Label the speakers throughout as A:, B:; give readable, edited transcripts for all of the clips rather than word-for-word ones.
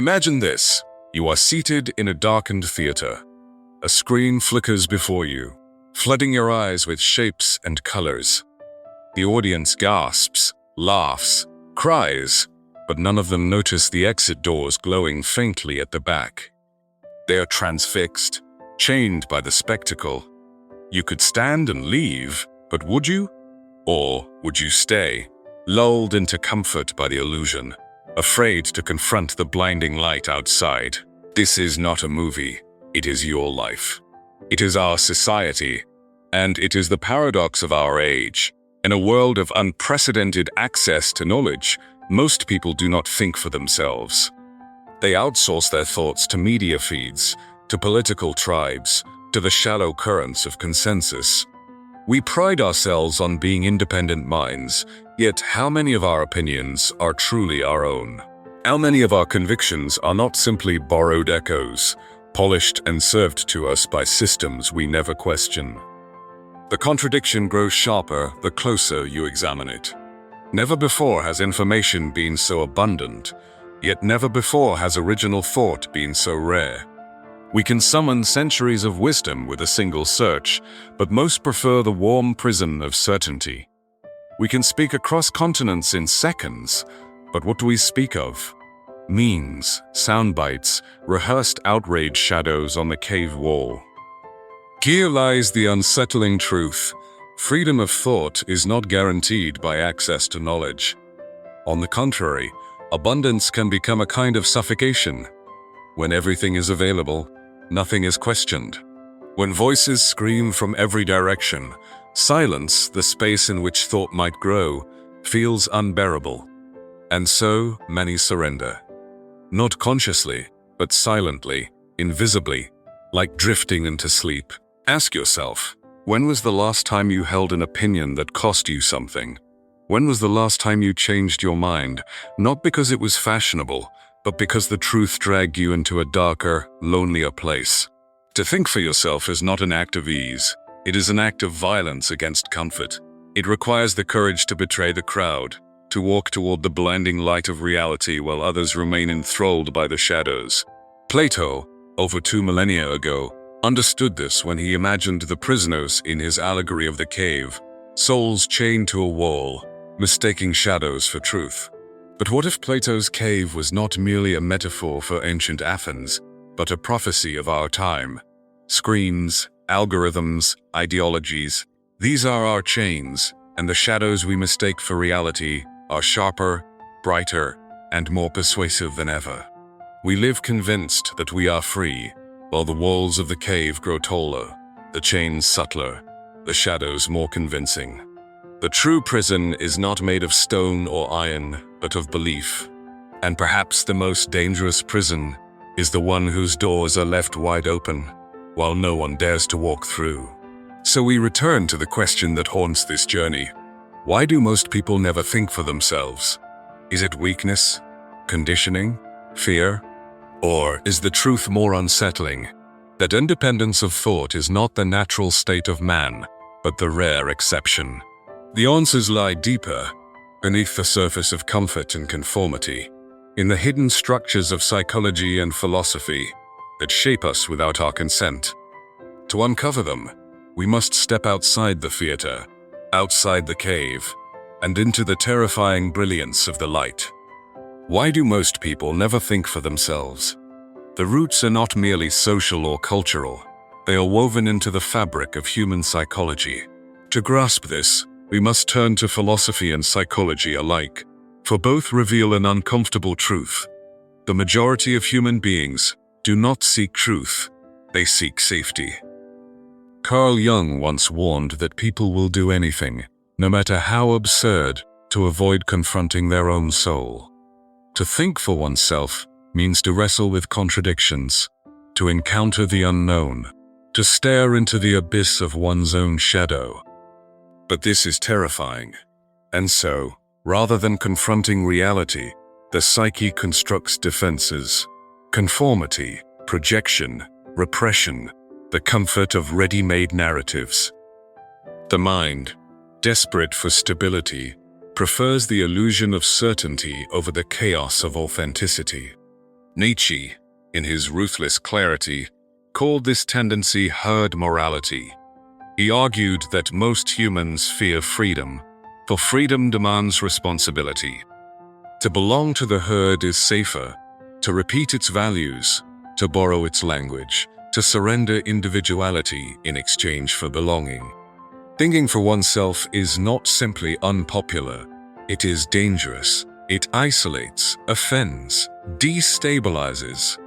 A: Imagine this. You are seated in a darkened theater. A screen flickers before you, flooding your eyes with shapes and colors. The audience gasps, laughs, cries, but none of them notice the exit doors glowing faintly at the back. They are transfixed, chained by the spectacle. You could stand and leave, but would you? Or would you stay, lulled into comfort by the illusion, afraid to confront the blinding light outside? This is not a movie. It is your life. It is our society, and it is the paradox of our age. In a world of unprecedented access to knowledge, most people do not think for themselves. They outsource their thoughts to media feeds, to political tribes, to the shallow currents of consensus. We pride ourselves on being independent minds, yet how many of our opinions are truly our own? How many of our convictions are not simply borrowed echoes, polished and served to us by systems we never question? The contradiction grows sharper the closer you examine it. Never before has information been so abundant, yet never before has original thought been so rare. We can summon centuries of wisdom with a single search, but most prefer the warm prison of certainty. We can speak across continents in seconds, but what do we speak of? Memes, sound bites, rehearsed outrage shadows on the cave wall. Here lies the unsettling truth. Freedom of thought is not guaranteed by access to knowledge. On the contrary, abundance can become a kind of suffocation. When everything is available, nothing is questioned. When voices scream from every direction, silence, the space in which thought might grow, feels unbearable. And so many surrender. Not consciously, but silently, invisibly, like drifting into sleep. Ask yourself, when was the last time you held an opinion that cost you something? When was the last time you changed your mind, not because it was fashionable, but because the truth dragged you into a darker, lonelier place? To think for yourself is not an act of ease. It is an act of violence against comfort. It requires the courage to betray the crowd, to walk toward the blinding light of reality while others remain enthralled by the shadows. Plato, over 2 millennia ago, understood this when he imagined the prisoners in his allegory of the cave, souls chained to a wall, mistaking shadows for truth. But what if Plato's cave was not merely a metaphor for ancient Athens, but a prophecy of our time? Screens, algorithms, ideologies, these are our chains, and the shadows we mistake for reality are sharper, brighter, and more persuasive than ever. We live convinced that we are free, while the walls of the cave grow taller, the chains subtler, the shadows more convincing. The true prison is not made of stone or iron, but of belief. And perhaps the most dangerous prison is the one whose doors are left wide open, while no one dares to walk through. So we return to the question that haunts this journey. Why do most people never think for themselves? Is it weakness, conditioning, fear? Or is the truth more unsettling, that independence of thought is not the natural state of man, but the rare exception? The answers lie deeper, beneath the surface of comfort and conformity, in the hidden structures of psychology and philosophy that shape us without our consent. To uncover them, we must step outside the theater, outside the cave, and into the terrifying brilliance of the light. Why do most people never think for themselves? The roots are not merely social or cultural. They are woven into the fabric of human psychology. To grasp this, we must turn to philosophy and psychology alike, for both reveal an uncomfortable truth. The majority of human beings do not seek truth, they seek safety. Carl Jung once warned that people will do anything, no matter how absurd, to avoid confronting their own soul. To think for oneself means to wrestle with contradictions, to encounter the unknown, to stare into the abyss of one's own shadow. But this is terrifying. And so, rather than confronting reality, the psyche constructs defenses: conformity, projection, repression, the comfort of ready-made narratives. The mind, desperate for stability, prefers the illusion of certainty over the chaos of authenticity. Nietzsche, in his ruthless clarity, called this tendency herd morality. He argued that most humans fear freedom, for freedom demands responsibility. To belong to the herd is safer, to repeat its values, to borrow its language, to surrender individuality in exchange for belonging. Thinking for oneself is not simply unpopular, it is dangerous. It isolates, offends, destabilizes.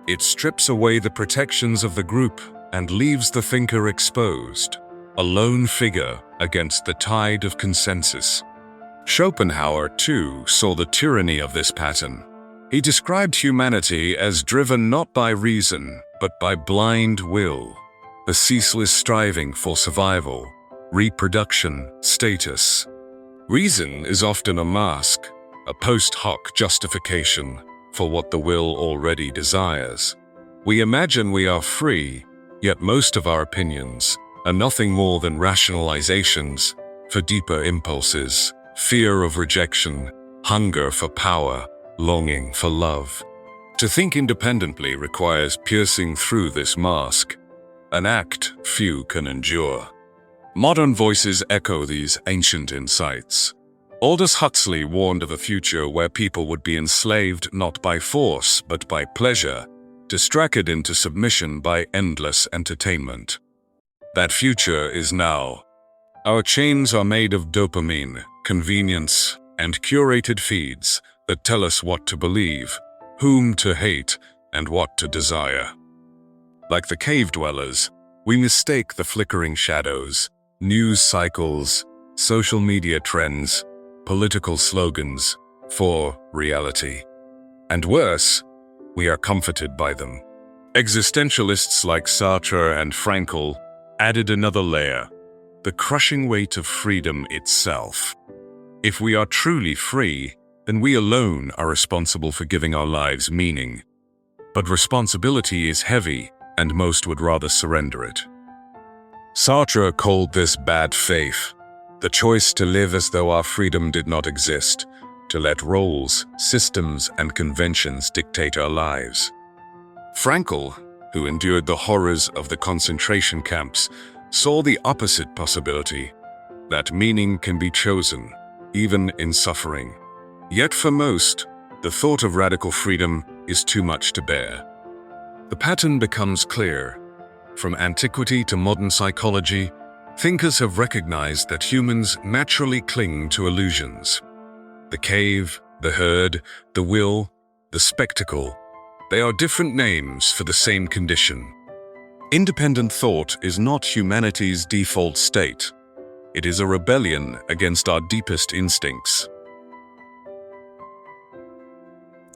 A: It strips away the protections of the group and leaves the thinker exposed, a lone figure against the tide of consensus. Schopenhauer, too, saw the tyranny of this pattern. He described humanity as driven not by reason, but by blind will, a ceaseless striving for survival, reproduction, status. Reason is often a mask, a post hoc justification for what the will already desires. We imagine we are free, yet most of our opinions are nothing more than rationalizations for deeper impulses, fear of rejection, hunger for power, longing for love. To think independently requires piercing through this mask, an act few can endure. Modern voices echo these ancient insights. Aldous Huxley warned of a future where people would be enslaved not by force but by pleasure, distracted into submission by endless entertainment. That future is now. Our chains are made of dopamine, convenience, and curated feeds that tell us what to believe, whom to hate, and what to desire. Like the cave dwellers, we mistake the flickering shadows, news cycles, social media trends, political slogans for reality. And worse, we are comforted by them. Existentialists like Sartre and Frankl added another layer, the crushing weight of freedom itself. If we are truly free, then we alone are responsible for giving our lives meaning. But responsibility is heavy, and most would rather surrender it. Sartre called this bad faith, the choice to live as though our freedom did not exist, to let roles, systems, and conventions dictate our lives. Frankl, who endured the horrors of the concentration camps, saw the opposite possibility, that meaning can be chosen, even in suffering. Yet for most, the thought of radical freedom is too much to bear. The pattern becomes clear. From antiquity to modern psychology, thinkers have recognized that humans naturally cling to illusions. The cave, the herd, the will, the spectacle, they are different names for the same condition. Independent thought is not humanity's default state. It is a rebellion against our deepest instincts.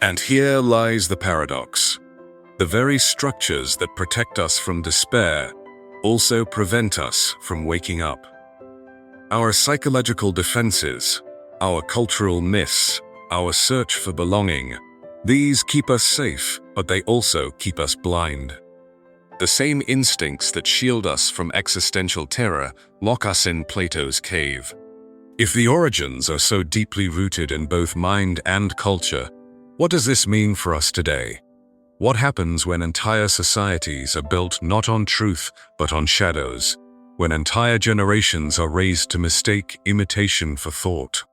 A: And here lies the paradox. The very structures that protect us from despair also prevent us from waking up. Our psychological defenses, our cultural myths, our search for belonging, these keep us safe, but they also keep us blind. The same instincts that shield us from existential terror lock us in Plato's cave. If the origins are so deeply rooted in both mind and culture, what does this mean for us today? What happens when entire societies are built not on truth but on shadows, when entire generations are raised to mistake imitation for thought?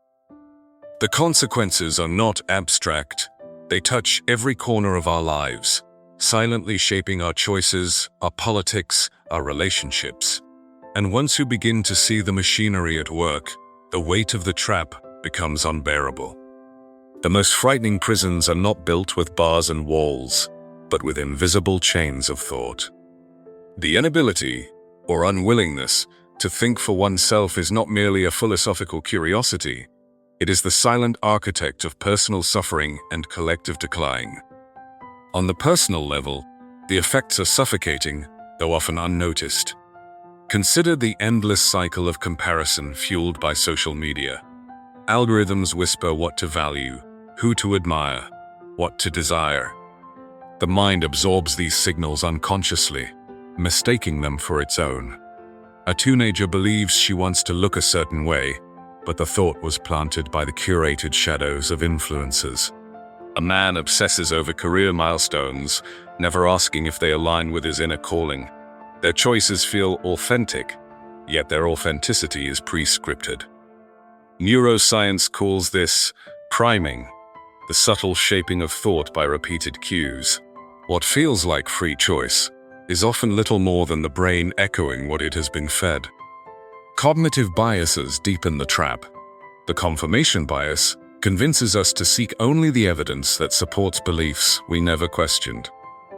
A: The consequences are not abstract. They touch every corner of our lives, silently shaping our choices, our politics, our relationships. And once you begin to see the machinery at work, the weight of the trap becomes unbearable. The most frightening prisons are not built with bars and walls, but with invisible chains of thought. The inability, or unwillingness, to think for oneself is not merely a philosophical curiosity, it is the silent architect of personal suffering and collective decline. On the personal level, the effects are suffocating, though often unnoticed. Consider the endless cycle of comparison fueled by social media. Algorithms whisper what to value, who to admire, what to desire. The mind absorbs these signals unconsciously, mistaking them for its own. A teenager believes she wants to look a certain way, but the thought was planted by the curated shadows of influencers. A man obsesses over career milestones, never asking if they align with his inner calling. Their choices feel authentic, yet their authenticity is pre-scripted. Neuroscience calls this priming, the subtle shaping of thought by repeated cues. What feels like free choice is often little more than the brain echoing what it has been fed. Cognitive biases deepen the trap. The confirmation bias convinces us to seek only the evidence that supports beliefs we never questioned.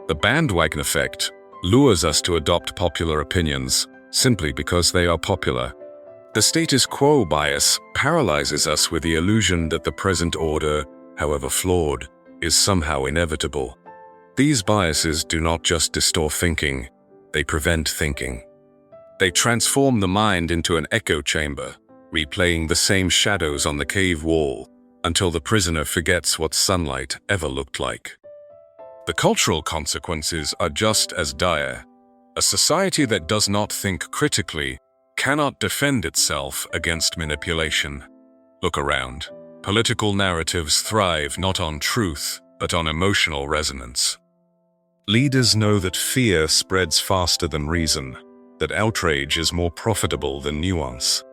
A: The bandwagon effect lures us to adopt popular opinions simply because they are popular. The status quo bias paralyzes us with the illusion that the present order, however flawed, is somehow inevitable. These biases do not just distort thinking, they prevent thinking. They transform the mind into an echo chamber, replaying the same shadows on the cave wall until the prisoner forgets what sunlight ever looked like. The cultural consequences are just as dire. A society that does not think critically cannot defend itself against manipulation. Look around. Political narratives thrive not on truth, but on emotional resonance. Leaders know that fear spreads faster than reason, that outrage is more profitable than nuance.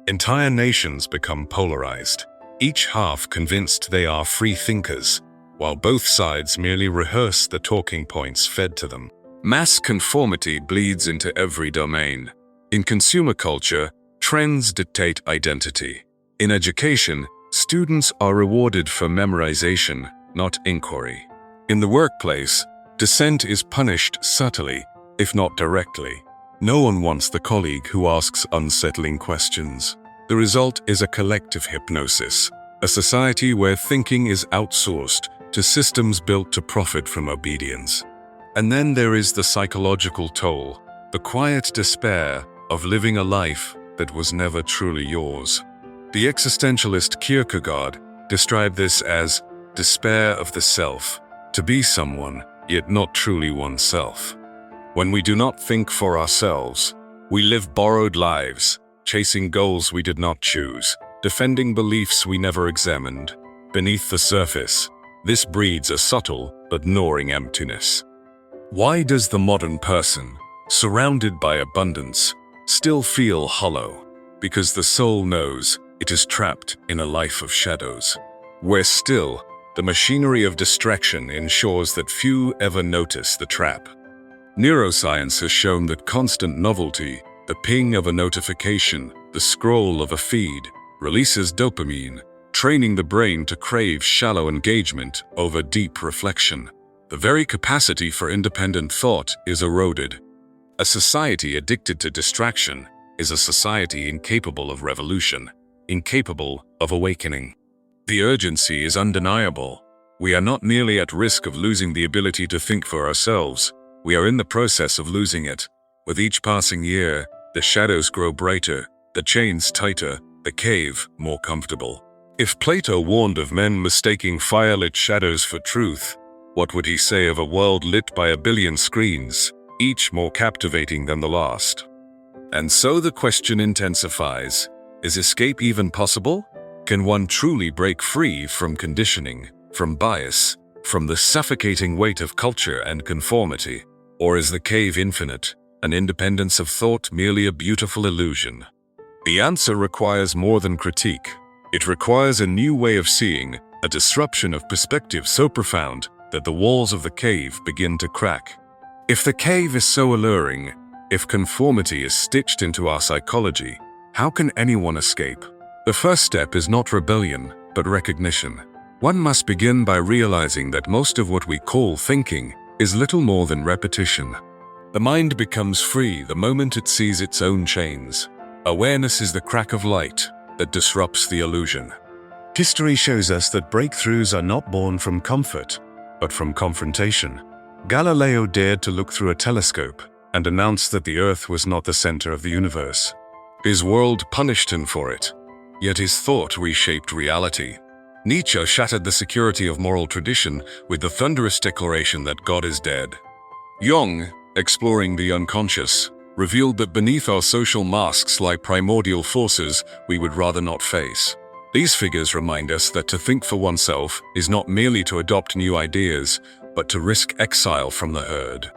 A: Entire nations become polarized, each half convinced they are free thinkers, while both sides merely rehearse the talking points fed to them. Mass conformity bleeds into every domain. In consumer culture, trends dictate identity. In education, students are rewarded for memorization, not inquiry. In the workplace, dissent is punished subtly, if not directly. No one wants the colleague who asks unsettling questions. The result is a collective hypnosis, a society where thinking is outsourced to systems built to profit from obedience. And then there is the psychological toll, the quiet despair of living a life that was never truly yours. The existentialist Kierkegaard described this as despair of the self, to be someone, yet not truly oneself. When we do not think for ourselves, we live borrowed lives, chasing goals we did not choose, defending beliefs we never examined. Beneath the surface, this breeds a subtle but gnawing emptiness. Why does the modern person, surrounded by abundance, still feel hollow? Because the soul knows it is trapped in a life of shadows. Where still, the machinery of distraction ensures that few ever notice the trap. Neuroscience has shown that constant novelty, the ping of a notification, the scroll of a feed, releases dopamine, training the brain to crave shallow engagement over deep reflection. The very capacity for independent thought is eroded. A society addicted to distraction is a society incapable of revolution, incapable of awakening. The urgency is undeniable. We are not merely at risk of losing the ability to think for ourselves. We are in the process of losing it. With each passing year, the shadows grow brighter, the chains tighter, the cave more comfortable. If Plato warned of men mistaking firelit shadows for truth, what would he say of a world lit by a billion screens, each more captivating than the last? And so the question intensifies: is escape even possible? Can one truly break free from conditioning, from bias, from the suffocating weight of culture and conformity? Or is the cave infinite, an independence of thought merely a beautiful illusion? The answer requires more than critique. It requires a new way of seeing, a disruption of perspective so profound that the walls of the cave begin to crack. If the cave is so alluring, if conformity is stitched into our psychology, how can anyone escape? The first step is not rebellion, but recognition. One must begin by realizing that most of what we call thinking is little more than repetition. The mind becomes free the moment it sees its own chains. Awareness is the crack of light that disrupts the illusion. History shows us that breakthroughs are not born from comfort, but from confrontation. Galileo dared to look through a telescope and announce that the Earth was not the center of the universe. His world punished him for it, yet his thought reshaped reality. Nietzsche shattered the security of moral tradition with the thunderous declaration that God is dead. Jung, exploring the unconscious, revealed that beneath our social masks lie primordial forces we would rather not face. These figures remind us that to think for oneself is not merely to adopt new ideas, but to risk exile from the herd.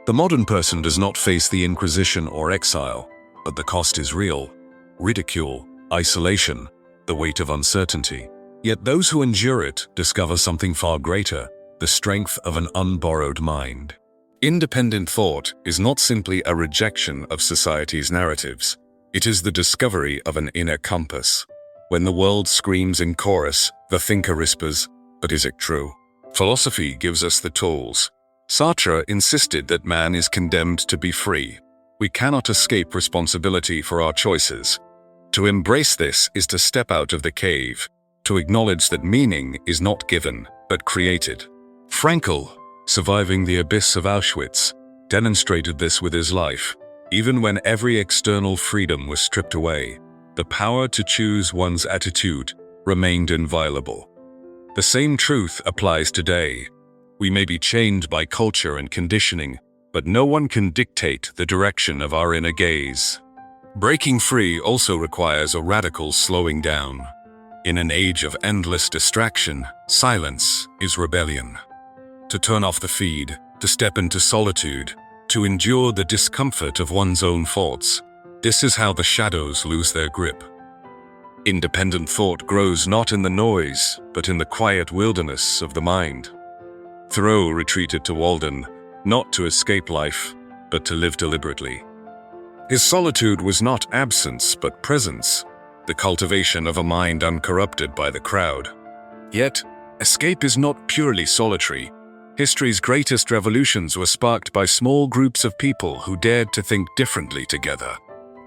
A: The modern person does not face the Inquisition or exile, but the cost is real: ridicule, isolation, the weight of uncertainty. Yet those who endure it discover something far greater: the strength of an unborrowed mind. Independent thought is not simply a rejection of society's narratives. It is the discovery of an inner compass. When the world screams in chorus, the thinker whispers, "But is it true?" Philosophy gives us the tools. Sartre insisted that man is condemned to be free. We cannot escape responsibility for our choices. To embrace this is to step out of the cave, to acknowledge that meaning is not given, but created. Frankl, surviving the abyss of Auschwitz, demonstrated this with his life. Even when every external freedom was stripped away, the power to choose one's attitude remained inviolable. The same truth applies today. We may be chained by culture and conditioning, but no one can dictate the direction of our inner gaze. Breaking free also requires a radical slowing down. In an age of endless distraction, silence is rebellion. To turn off the feed, to step into solitude, to endure the discomfort of one's own thoughts. This is how the shadows lose their grip. Independent thought grows not in the noise, but in the quiet wilderness of the mind. Thoreau retreated to Walden, not to escape life, but to live deliberately. His solitude was not absence, but presence, the cultivation of a mind uncorrupted by the crowd. Yet, escape is not purely solitary. History's greatest revolutions were sparked by small groups of people who dared to think differently together.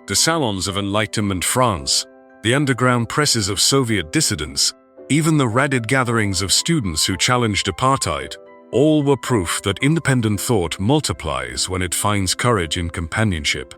A: The salons of Enlightenment France, the underground presses of Soviet dissidents, even the rabid gatherings of students who challenged apartheid, all were proof that independent thought multiplies when it finds courage in companionship.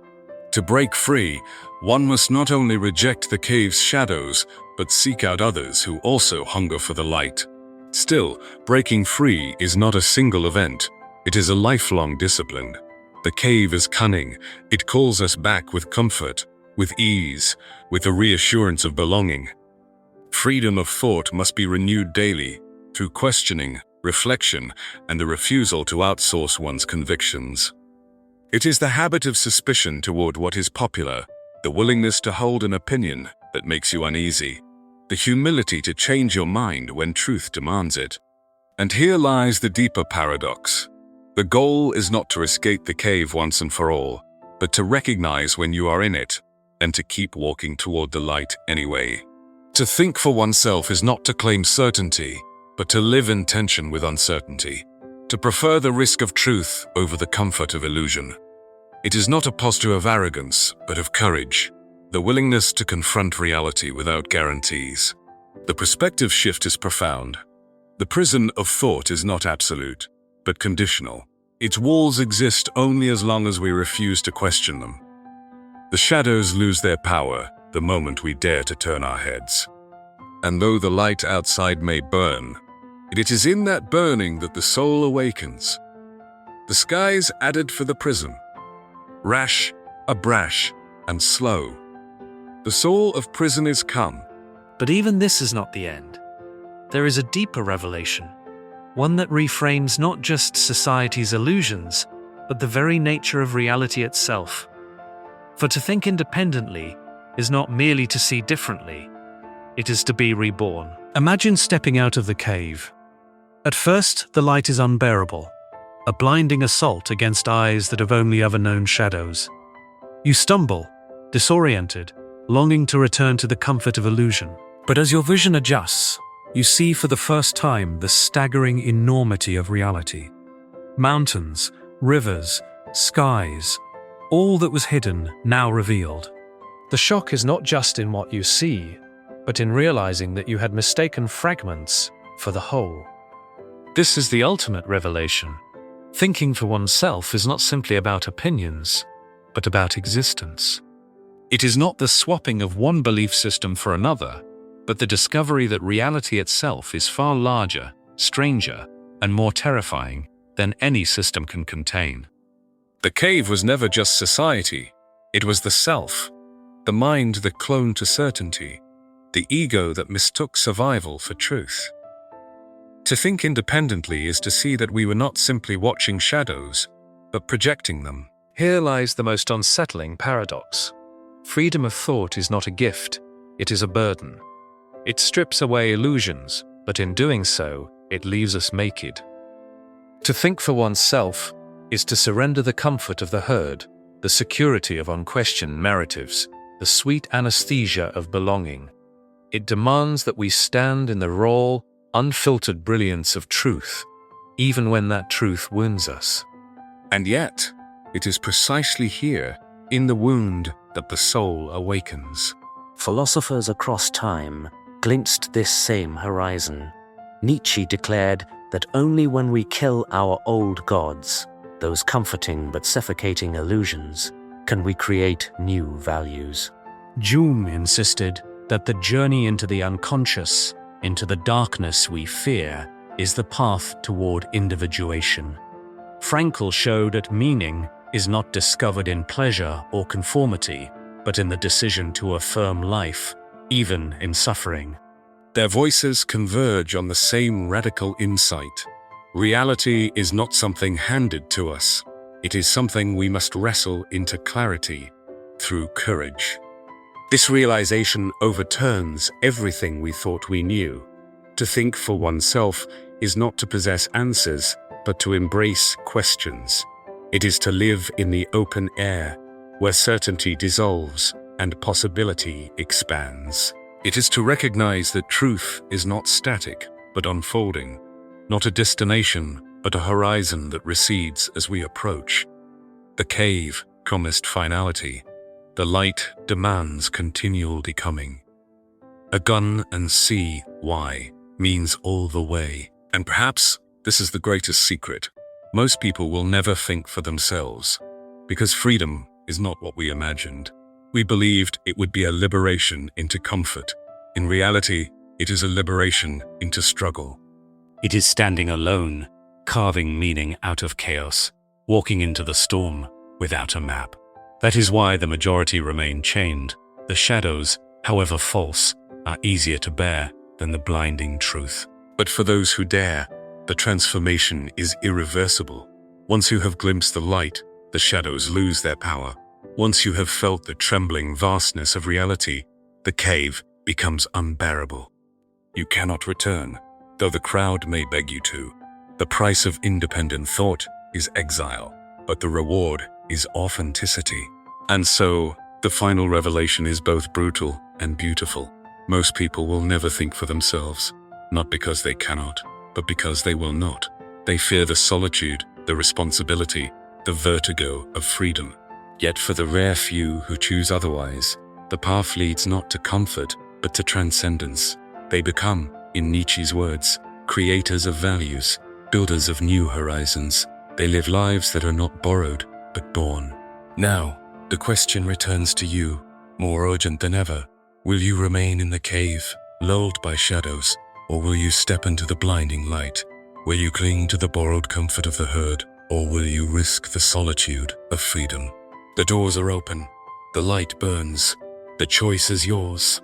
A: To break free, one must not only reject the cave's shadows, but seek out others who also hunger for the light. Still, breaking free is not a single event. It is a lifelong discipline. The cave is cunning. It calls us back with comfort, with ease, with the reassurance of belonging. Freedom of thought must be renewed daily, through questioning, reflection, and the refusal to outsource one's convictions. It is the habit of suspicion toward what is popular, the willingness to hold an opinion that makes you uneasy, the humility to change your mind when truth demands it. And here lies the deeper paradox. The goal is not to escape the cave once and for all, but to recognize when you are in it, and to keep walking toward the light anyway. To think for oneself is not to claim certainty, but to live in tension with uncertainty, to prefer the risk of truth over the comfort of illusion. It is not a posture of arrogance, but of courage, the willingness to confront reality without guarantees. The perspective shift is profound. The prison of thought is not absolute, but conditional. Its walls exist only as long as we refuse to question them. The shadows lose their power the moment we dare to turn our heads. And though the light outside may burn, it is in that burning that the soul awakens. The skies added for the prison, rash, abrash, and slow. The soul of prison is come.
B: But even this is not the end. There is a deeper revelation, one that reframes not just society's illusions, but the very nature of reality itself. For to think independently is not merely to see differently, it is to be reborn. Imagine stepping out of the cave. At first, the light is unbearable, a blinding assault against eyes that have only ever known shadows. You stumble, disoriented, longing to return to the comfort of illusion. But as your vision adjusts, you see for the first time the staggering enormity of reality. Mountains, rivers, skies, all that was hidden now revealed. The shock is not just in what you see, but in realizing that you had mistaken fragments for the whole. This is the ultimate revelation. Thinking for oneself is not simply about opinions, but about existence. It is not the swapping of one belief system for another, but the discovery that reality itself is far larger, stranger, and more terrifying than any system can contain.
A: The cave was never just society. It was the self, the mind that cloned to certainty. the ego that mistook survival for truth. To think independently is to see that we were not simply watching shadows, but projecting them.
B: Here lies the most unsettling paradox. Freedom of thought is not a gift, it is a burden. It strips away illusions, but in doing so, it leaves us naked. To think for oneself is to surrender the comfort of the herd, the security of unquestioned narratives, the sweet anesthesia of belonging. It demands that we stand in the raw, unfiltered brilliance of truth, even when that truth wounds us.
A: And yet, it is precisely here, in the wound, that the soul awakens.
C: Philosophers across time glimpsed this same horizon. Nietzsche declared that only when we kill our old gods, those comforting but suffocating illusions, can we create new values.
B: Jung insisted that the journey into the unconscious, into the darkness we fear, is the path toward individuation. Frankl showed that meaning is not discovered in pleasure or conformity, but in the decision to affirm life, even in suffering.
A: Their voices converge on the same radical insight. Reality is not something handed to us. It is something we must wrestle into clarity through courage. This realization overturns everything we thought we knew. To think for oneself is not to possess answers, but to embrace questions. It is to live in the open air, where certainty dissolves and possibility expands. It is to recognize that truth is not static, but unfolding, not a destination, but a horizon that recedes as we approach. The cave promised finality. The light demands continual becoming. A gun and see why means all the way. And perhaps this is the greatest secret. Most people will never think for themselves, because freedom is not what we imagined. We believed it would be a liberation into comfort. In reality, it is a liberation into struggle.
B: It is standing alone, carving meaning out of chaos, walking into the storm without a map. That is why the majority remain chained. The shadows, however false, are easier to bear than the blinding truth.
A: But for those who dare, the transformation is irreversible. Once you have glimpsed the light, the shadows lose their power. Once you have felt the trembling vastness of reality, the cave becomes unbearable. You cannot return, though the crowd may beg you to. The price of independent thought is exile, but the reward is authenticity. And so, the final revelation is both brutal and beautiful. Most people will never think for themselves, not because they cannot, but because they will not. They fear the solitude, the responsibility, the vertigo of freedom. Yet for the rare few who choose otherwise, the path leads not to comfort, but to transcendence. They become, in Nietzsche's words, creators of values, builders of new horizons. They live lives that are not borrowed, but born. Now, the question returns to you, more urgent than ever. Will you remain in the cave, lulled by shadows, or will you step into the blinding light? Will you cling to the borrowed comfort of the herd, or will you risk the solitude of freedom? The doors are open, the light burns, the choice is yours.